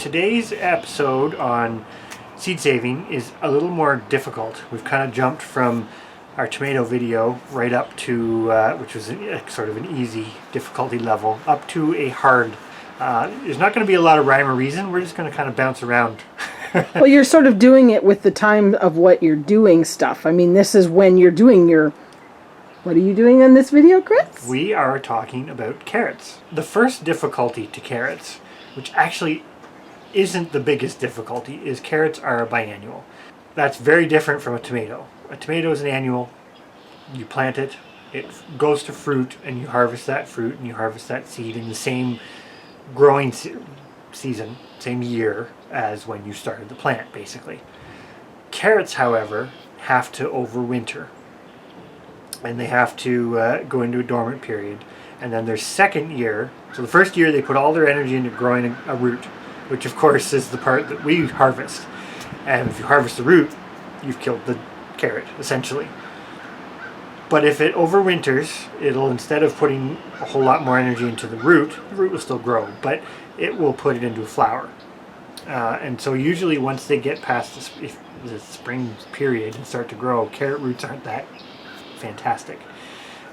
Today's episode on seed saving is a little more difficult. We've kind of jumped from our tomato video right up to, which was sort of an easy difficulty level, up to a hard. There's not going to be a lot of rhyme or reason. We're just going to kind of bounce around. Well, you're sort of doing it with the time of what you're doing stuff. I mean, this is when you're doing your... What are you doing in this video, Chris? We are talking about carrots. The first difficulty to carrots, which actually isn't the biggest difficulty, is carrots are biannual. That's very different from a tomato. A tomato is an annual. You plant it, it goes to fruit, and you harvest that fruit and you harvest that seed in the same growing season, same year as when you started the plant, basically. Carrots, however, have to overwinter. And they have to go into a dormant period. And then their second year, so the first year they put all their energy into growing a root, which of course is the part that we harvest. And if you harvest the root, you've killed the carrot, essentially. But if it overwinters, it'll, instead of putting a whole lot more energy into the root will still grow, but it will put it into a flower. And so usually once they get past the spring period and start to grow, carrot roots aren't that fantastic.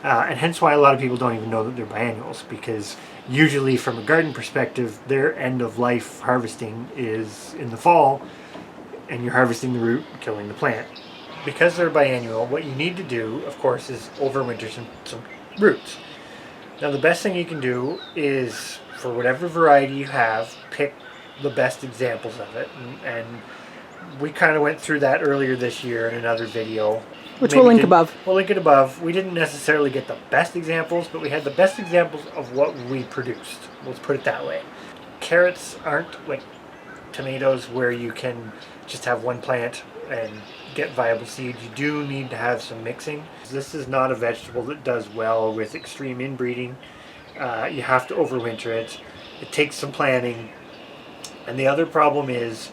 And hence why a lot of people don't even know that they're biannuals, because usually from a garden perspective, their end of life harvesting is in the fall, and you're harvesting the root, killing the plant. Because they're biannual, what you need to do, of course, is overwinter some roots. Now the best thing you can do is, for whatever variety you have, pick the best examples of it. And we kind of went through that earlier this year in another video. Which we'll link above. We'll link it above. We didn't necessarily get the best examples, but we had the best examples of what we produced. Let's put it that way. Carrots aren't like tomatoes where you can just have one plant and get viable seeds. You do need to have some mixing. This is not a vegetable that does well with extreme inbreeding. You have to overwinter it. It takes some planning. And the other problem is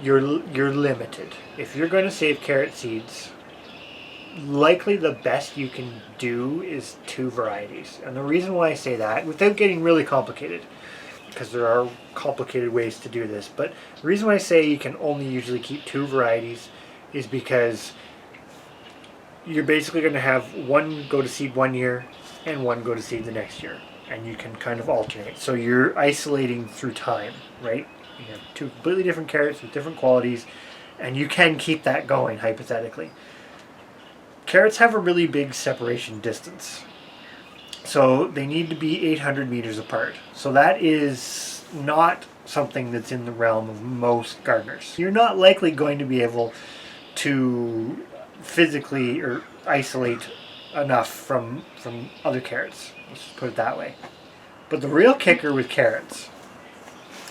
you're limited. If you're going to save carrot seeds, likely the best you can do is 2 varieties. And the reason why I say that, without getting really complicated, because there are complicated ways to do this, but the reason why I say you can only usually keep 2 varieties is because you're basically going to have one go to seed one year and one go to seed the next year. And you can kind of alternate. So you're isolating through time, right? You have 2 completely different carrots with different qualities, and you can keep that going, hypothetically. Carrots have a really big separation distance. So they need to be 800 meters apart. So that is not something that's in the realm of most gardeners. You're not likely going to be able to physically or isolate enough from other carrots. Let's just put it that way. But the real kicker with carrots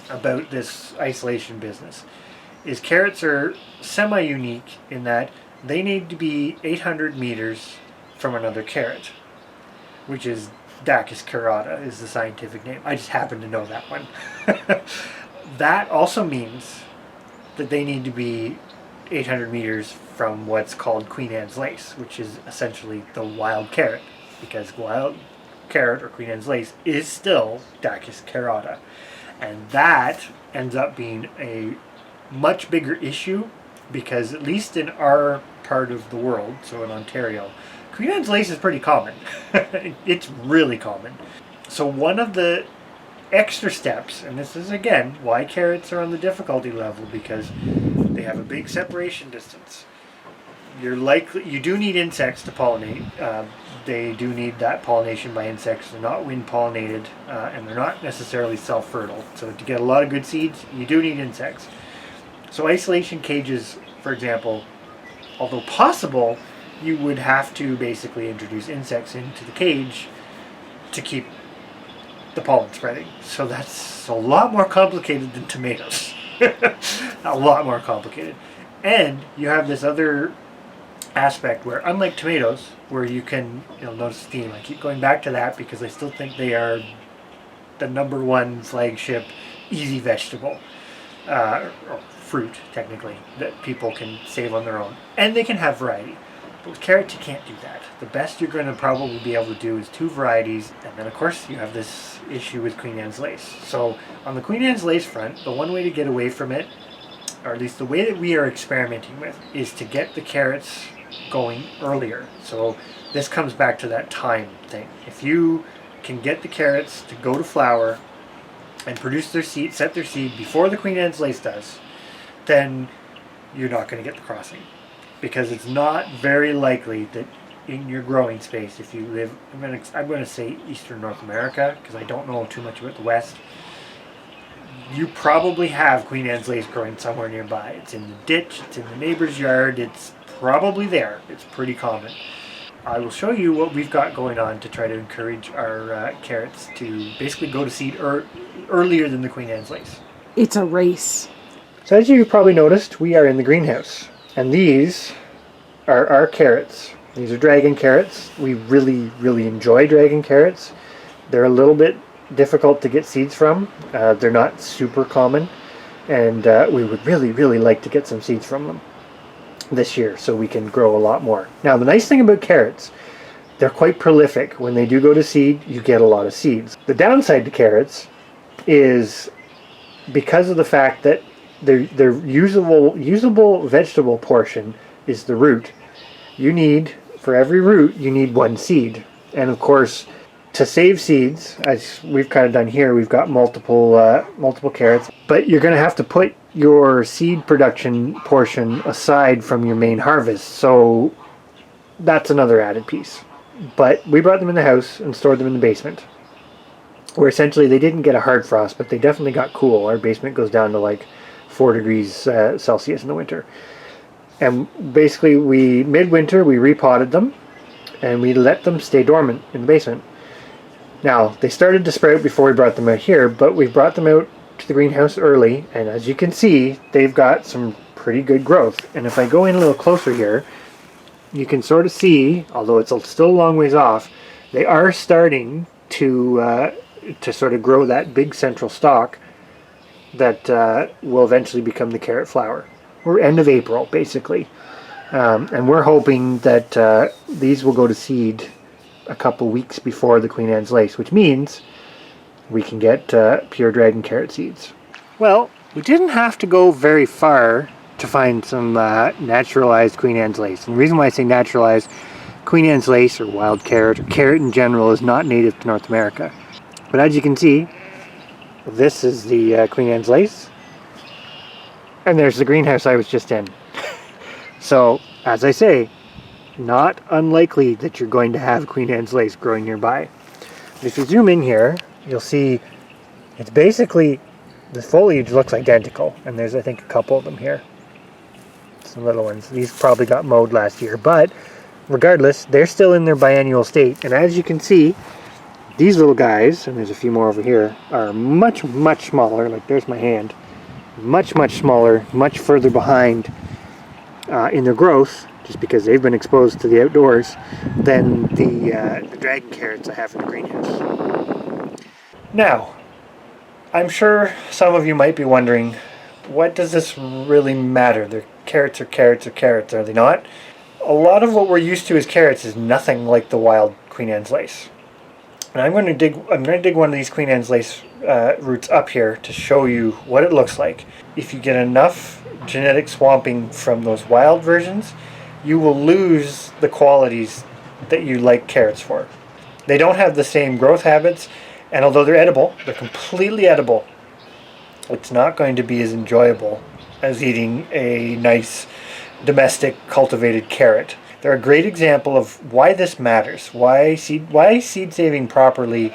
about this isolation business is carrots are semi-unique in that they need to be 800 meters from another carrot, which is Dacus carota is the scientific name. I just happen to know that one. That also means that they need to be 800 meters from what's called Queen Anne's lace, which is essentially the wild carrot, because wild carrot or Queen Anne's lace is still Dacus carota. And that ends up being a much bigger issue, because at least in our part of the world, so in Ontario, Queen Anne's lace is pretty common. It's really common. So one of the extra steps, and this is again why carrots are on the difficulty level, because they have a big separation distance. You do need insects to pollinate. They do need that pollination by insects. They're not wind pollinated, and they're not necessarily self-fertile. So to get a lot of good seeds, you do need insects. So isolation cages, for example, although possible, you would have to basically introduce insects into the cage to keep the pollen spreading. So that's a lot more complicated than tomatoes. A lot more complicated. And you have this other aspect where, unlike tomatoes, where you can, notice the theme. I keep going back to that because I still think they are the #1 flagship easy vegetable. Or fruit, technically, that people can save on their own. And they can have variety. But with carrots, you can't do that. The best you're going to probably be able to do is 2 varieties, and then of course you have this issue with Queen Anne's lace. So on the Queen Anne's lace front, the one way to get away from it, or at least the way that we are experimenting with, is to get the carrots going earlier. So this comes back to that time thing. If you can get the carrots to go to flower and produce their seed, set their seed before the Queen Anne's lace does, then you're not going to get the crossing. Because it's not very likely that in your growing space, if you live, I'm going to say Eastern North America, because I don't know too much about the West, you probably have Queen Anne's lace growing somewhere nearby. It's in the ditch, it's in the neighbor's yard, it's probably there. It's pretty common. I will show you what we've got going on to try to encourage our carrots to basically go to seed earlier than the Queen Anne's lace. It's a race. So as you probably noticed, we are in the greenhouse. And these are our carrots. These are dragon carrots. We really, really enjoy dragon carrots. They're a little bit difficult to get seeds from. They're not super common. And we would really, really like to get some seeds from them this year so we can grow a lot more. Now, the nice thing about carrots, they're quite prolific. When they do go to seed, you get a lot of seeds. The downside to carrots is because of the fact that their usable vegetable portion is the root. For every root, you need 1 seed. And of course, to save seeds, as we've kind of done here, we've got multiple carrots, but you're going to have to put your seed production portion aside from your main harvest. So that's another added piece. But we brought them in the house and stored them in the basement, where essentially they didn't get a hard frost, but they definitely got cool. Our basement goes down to like 4 degrees Celsius in the winter. And basically midwinter we repotted them and we let them stay dormant in the basement. Now, they started to sprout before we brought them out here, but we brought them out to the greenhouse early, and as you can see, they've got some pretty good growth. And if I go in a little closer here, you can sort of see, although it's still a long ways off, they are starting to sort of grow that big central stalk that will eventually become the carrot flower. We're end of April, basically. And we're hoping that these will go to seed a couple weeks before the Queen Anne's lace, which means we can get pure dragon carrot seeds. Well, we didn't have to go very far to find some naturalized Queen Anne's lace. And the reason why I say naturalized, Queen Anne's lace or wild carrot or carrot in general is not native to North America. But as you can see, this is the Queen Anne's lace. And there's the greenhouse I was just in. So, as I say, not unlikely that you're going to have Queen Anne's lace growing nearby. If you zoom in here, you'll see it's basically, the foliage looks identical. And there's, I think, a couple of them here. Some little ones. These probably got mowed last year. But regardless, they're still in their biennial state. And as you can see, these little guys, and there's a few more over here, are much, much smaller. Like, there's my hand. Much, much smaller, much further behind in their growth, just because they've been exposed to the outdoors, than the dragon carrots I have in the greenhouse. Now, I'm sure some of you might be wondering, what does this really matter? They're carrots are carrots are carrots, are they not? A lot of what we're used to as carrots is nothing like the wild Queen Anne's lace. And I'm going to dig one of these Queen Anne's lace roots up here to show you what it looks like. If you get enough genetic swamping from those wild versions, you will lose the qualities that you like carrots for. They don't have the same growth habits, and although they're edible, they're completely edible. It's not going to be as enjoyable as eating a nice domestic cultivated carrot. They're a great example of why this matters, why seed saving properly,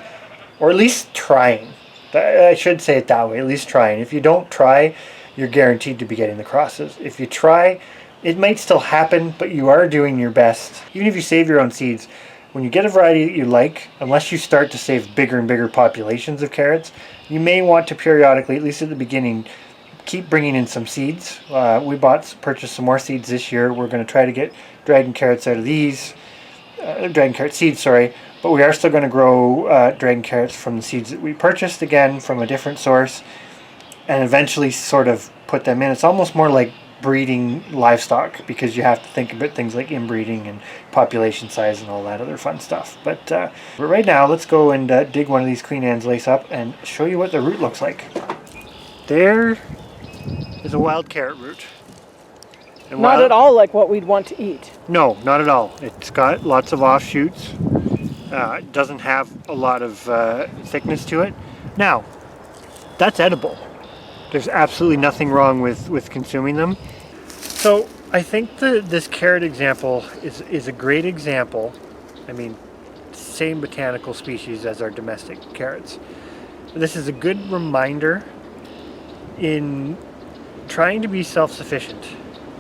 or at least trying. I should say it that way, at least trying. If you don't try, you're guaranteed to be getting the crosses. If you try, it might still happen, but you are doing your best. Even if you save your own seeds, when you get a variety that you like, unless you start to save bigger and bigger populations of carrots, you may want to periodically, at least at the beginning, keep bringing in some seeds. We purchased some more seeds this year. We're going to try to get dragon carrots out of these, dragon carrot seeds, sorry, but we are still going to grow dragon carrots from the seeds that we purchased, again, from a different source, and eventually sort of put them in. It's almost more like breeding livestock, because you have to think about things like inbreeding and population size and all that other fun stuff. But right now, let's go and dig one of these Queen Anne's lace up and show you what the root looks like. There is a wild carrot root. And Not at all like what we'd want to eat. No, not at all. It's got lots of offshoots. It doesn't have a lot of thickness to it. Now, that's edible. There's absolutely nothing wrong with consuming them. So I think this carrot example is a great example. I mean, same botanical species as our domestic carrots. This is a good reminder in trying to be self-sufficient.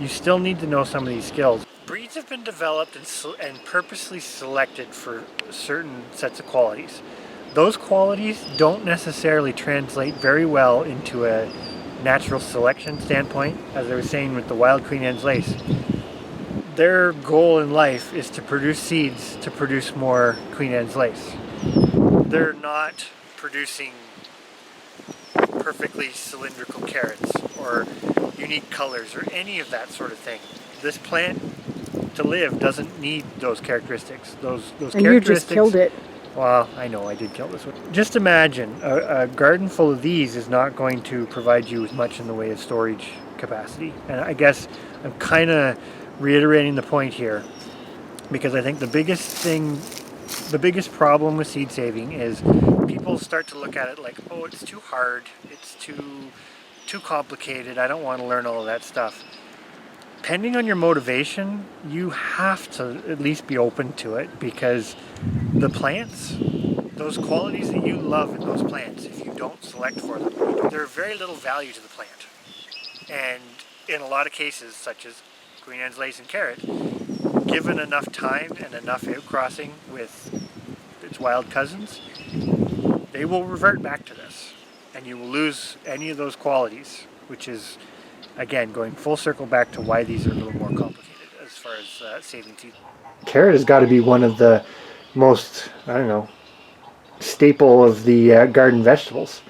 You still need to know some of these skills. Breeds have been developed and purposely selected for certain sets of qualities. Those qualities don't necessarily translate very well into a natural selection standpoint. As I was saying with the wild Queen Anne's lace, their goal in life is to produce seeds to produce more Queen Anne's lace. They're not producing perfectly cylindrical carrots or unique colors or any of that sort of thing. This plant to live doesn't need those characteristics. Those And characteristics. you just killed it. Well, I know I did kill this one. Just imagine a garden full of these is not going to provide you with much in the way of storage capacity. And I guess I'm kind of reiterating the point here, because I think the biggest problem with seed saving is people start to look at it like, oh, it's too hard, it's too complicated, I don't want to learn all of that stuff. Depending on your motivation, you have to at least be open to it, because the plants, those qualities that you love in those plants, if you don't select for them, there's very little value to the plant. And in a lot of cases, such as Queen Anne's lace and carrot, given enough time and enough outcrossing with its wild cousins, they will revert back to this, and you will lose any of those qualities, which is, again, going full circle back to why these are a little more complicated as far as saving seeds. Carrot has got to be one of the most, I don't know, staple of the garden vegetables.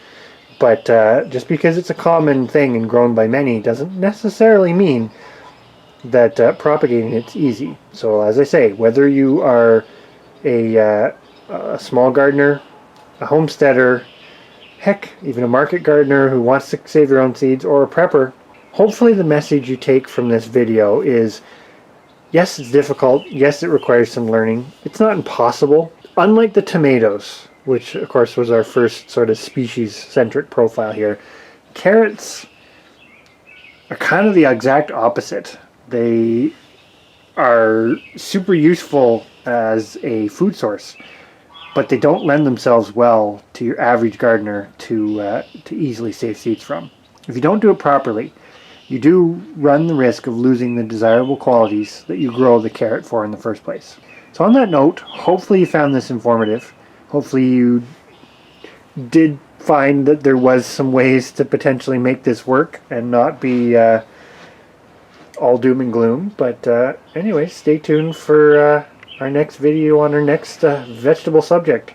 But just because it's a common thing and grown by many doesn't necessarily mean that propagating it's easy. So as I say, whether you are a small gardener, a homesteader, heck, even a market gardener who wants to save your own seeds, or a prepper, hopefully the message you take from this video is, yes, it's difficult. Yes, it requires some learning. It's not impossible. Unlike the tomatoes, which of course was our first sort of species-centric profile here, carrots are kind of the exact opposite. They are super useful as a food source, but they don't lend themselves well to your average gardener to easily save seeds from. If you don't do it properly, you do run the risk of losing the desirable qualities that you grow the carrot for in the first place. So on that note, hopefully you found this informative. Hopefully you did find that there was some ways to potentially make this work and not be all doom and gloom. But anyway, stay tuned for our next video on our next vegetable subject.